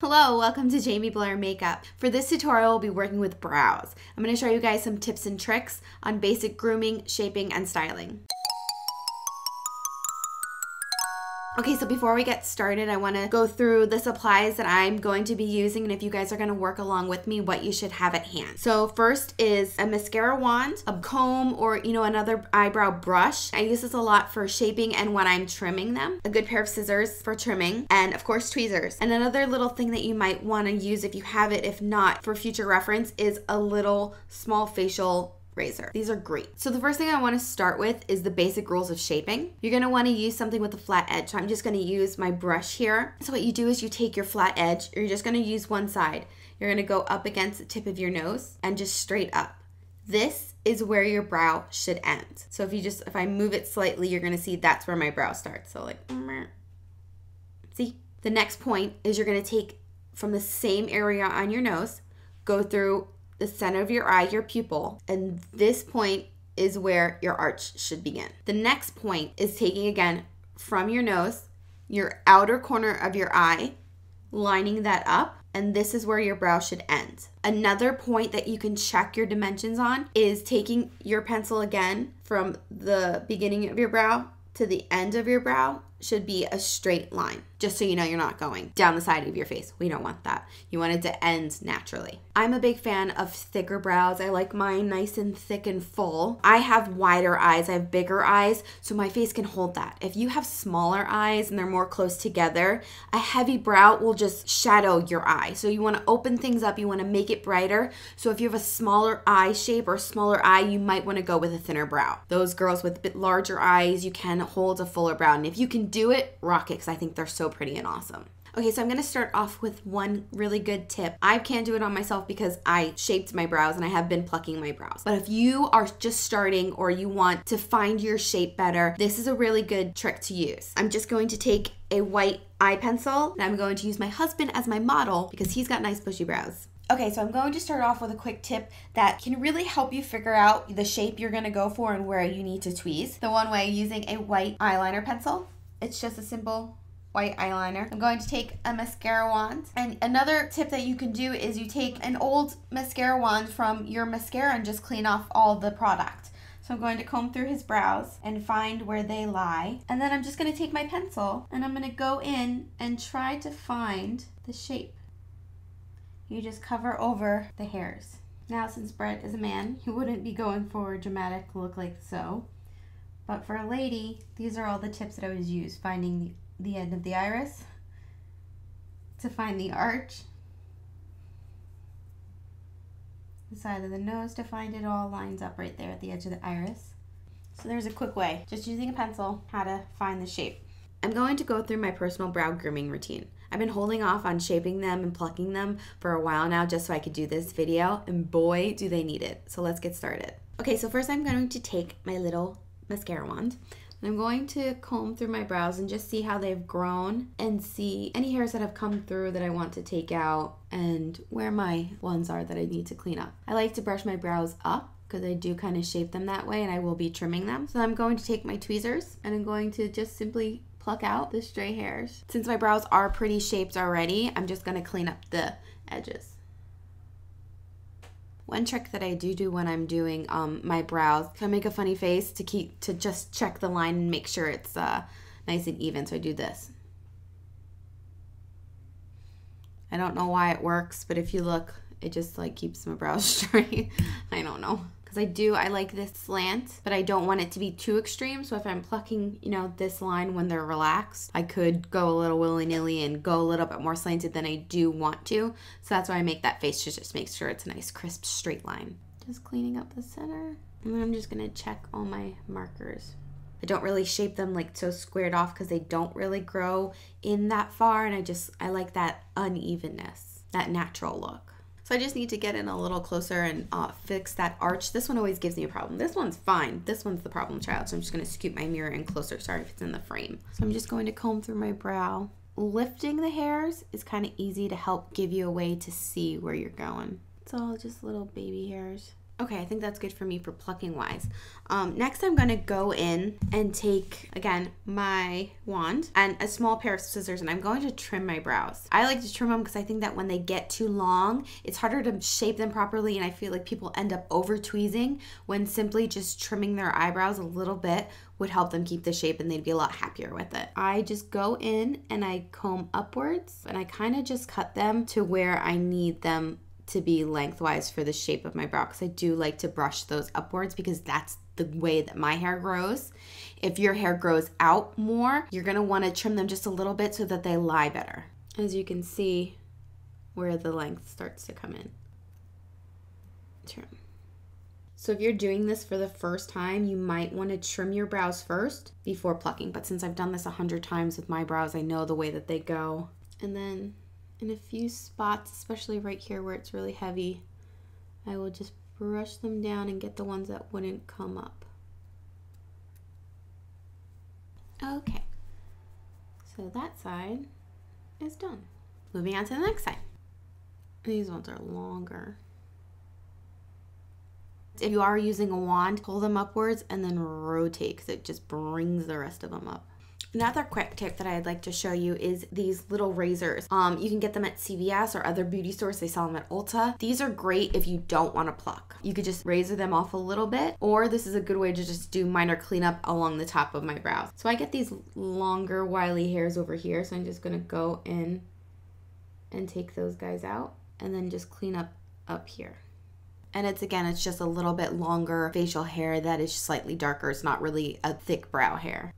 Hello, welcome to Jamie Blair Makeup. For this tutorial, we'll be working with brows. I'm going to show you guys some tips and tricks on basic grooming, shaping, and styling. Okay, so before we get started, I want to go through the supplies that I'm going to be using, and if you guys are going to work along with me, what you should have at hand. So first is a mascara wand, a comb, or another eyebrow brush. I use this a lot for shaping and when I'm trimming them. A good pair of scissors for trimming, and of course tweezers. And another little thing that you might want to use if you have it, if not for future reference, is a little small facial razor. These are great. So the first thing I want to start with is the basic rules of shaping. You're going to want to use something with a flat edge. So I'm just going to use my brush here. So what you do is you take your flat edge, or you're just going to use one side. You're going to go up against the tip of your nose and just straight up. This is where your brow should end. So if I move it slightly, you're going to see that's where my brow starts. So like, see? The next point is you're going to take from the same area on your nose, go through the center of your eye, your pupil, and this point is where your arch should begin. The next point is taking again from your nose, your outer corner of your eye, lining that up, and this is where your brow should end. Another point that you can check your dimensions on is taking your pencil again from the beginning of your brow to the end of your brow should be a straight line, just so you know you're not going down the side of your face. We don't want that. You want it to end naturally. I'm a big fan of thicker brows. I like mine nice and thick and full. I have wider eyes. I have bigger eyes, so my face can hold that. If you have smaller eyes and they're more close together, a heavy brow will just shadow your eye. So you want to open things up. You want to make it brighter. So if you have a smaller eye shape or smaller eye, you might want to go with a thinner brow. Those girls with a bit larger eyes, you can hold a fuller brow. And if you can do it, rock it, because I think they're so pretty and awesome. Okay, so I'm going to start off with one really good tip. I can't do it on myself because I shaped my brows and I have been plucking my brows. But if you are just starting or you want to find your shape better, this is a really good trick to use. I'm just going to take a white eye pencil and I'm going to use my husband as my model because he's got nice bushy brows. Okay, so I'm going to start off with a quick tip that can really help you figure out the shape you're going to go for and where you need to tweeze. The one way, using a white eyeliner pencil. It's just a simple white eyeliner. I'm going to take a mascara wand. And another tip that you can do is you take an old mascara wand from your mascara and just clean off all the product. So I'm going to comb through his brows and find where they lie. And then I'm just going to take my pencil and I'm going to go in and try to find the shape. You just cover over the hairs. Now, since Brett is a man, he wouldn't be going for a dramatic look like so. But for a lady, these are all the tips that I always use. Finding the end of the iris, to find the arch, the side of the nose, to find it all lines up right there at the edge of the iris. So there's a quick way, just using a pencil, how to find the shape. I'm going to go through my personal brow grooming routine. I've been holding off on shaping them and plucking them for a while now just so I could do this video, and boy, do they need it. So let's get started. Okay, so first I'm going to take my little mascara wand. And I'm going to comb through my brows and just see how they've grown and see any hairs that have come through that I want to take out and where my ones are that I need to clean up. I like to brush my brows up because I do kind of shape them that way and I will be trimming them. So I'm going to take my tweezers and I'm going to just simply pluck out the stray hairs. Since my brows are pretty shaped already, I'm just going to clean up the edges. One trick that I do when I'm doing my brows, I make a funny face to just check the line and make sure it's nice and even. So I do this. I don't know why it works, but if you look, it just like keeps my brows straight. I don't know. Because I like this slant, but I don't want it to be too extreme. So if I'm plucking, this line when they're relaxed, I could go a little willy-nilly and go a little bit more slanted than I do want to. So that's why I make that face, to just make sure it's a nice, crisp, straight line. Just cleaning up the center. And then I'm just gonna check all my markers. I don't really shape them like so squared off because they don't really grow in that far. And I like that unevenness, that natural look. So I just need to get in a little closer and fix that arch. This one always gives me a problem. This one's fine. This one's the problem child. So I'm just going to scoot my mirror in closer. Sorry if it's in the frame. So I'm just going to comb through my brow. Lifting the hairs is kind of easy to help give you a way to see where you're going. It's all just little baby hairs. Okay, I think that's good for me for plucking wise. Next, I'm gonna go in and take, again, my wand and a small pair of scissors, and I'm going to trim my brows. I like to trim them because I think that when they get too long, it's harder to shape them properly, and I feel like people end up over tweezing when simply just trimming their eyebrows a little bit would help them keep the shape and they'd be a lot happier with it. I just go in and I comb upwards, and I kind of just cut them to where I need them to be lengthwise for the shape of my brow, because I do like to brush those upwards because that's the way that my hair grows. If your hair grows out more, you're going to want to trim them just a little bit so that they lie better. As you can see where the length starts to come in. Trim. So if you're doing this for the first time, you might want to trim your brows first before plucking. But since I've done this 100 times with my brows, I know the way that they go. And then in a few spots, especially right here where it's really heavy, I will just brush them down and get the ones that wouldn't come up. Okay, so that side is done. Moving on to the next side. These ones are longer. If you are using a wand, pull them upwards and then rotate because it just brings the rest of them up. Another quick tip that I'd like to show you is these little razors. You can get them at CVS or other beauty stores. They sell them at Ulta. These are great if you don't want to pluck. You could just razor them off a little bit, or this is a good way to just do minor cleanup along the top of my brows. So I get these longer wily hairs over here, so I'm just gonna go in and take those guys out and then just clean up here. And it's just a little bit longer facial hair that is slightly darker. It's not really a thick brow hair.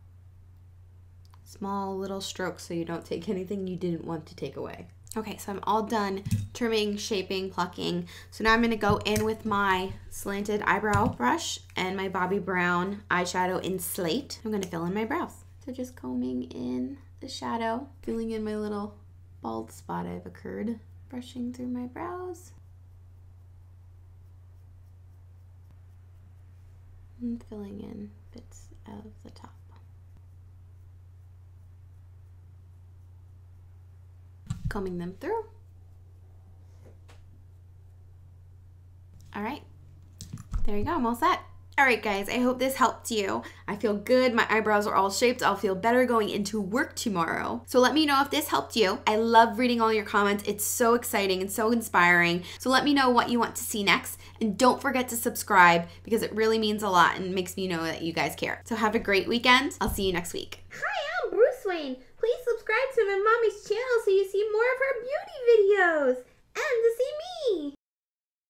Small little strokes so you don't take anything you didn't want to take away. Okay, so I'm all done trimming, shaping, plucking. So now I'm gonna go in with my slanted eyebrow brush and my Bobbi Brown eyeshadow in Slate. I'm gonna fill in my brows. So just combing in the shadow, filling in my little bald spot I've occurred, brushing through my brows. And filling in bits of the top. Combing them through. All right, there you go, I'm all set. All right, guys, I hope this helped you. I feel good, my eyebrows are all shaped. I'll feel better going into work tomorrow. So let me know if this helped you. I love reading all your comments. It's so exciting and so inspiring. So let me know what you want to see next. And don't forget to subscribe because it really means a lot and makes me know that you guys care. So have a great weekend. I'll see you next week. Hi, I'm Bruce Wayne. Please subscribe to my mommy's channel so you see more of her beauty videos and to see me.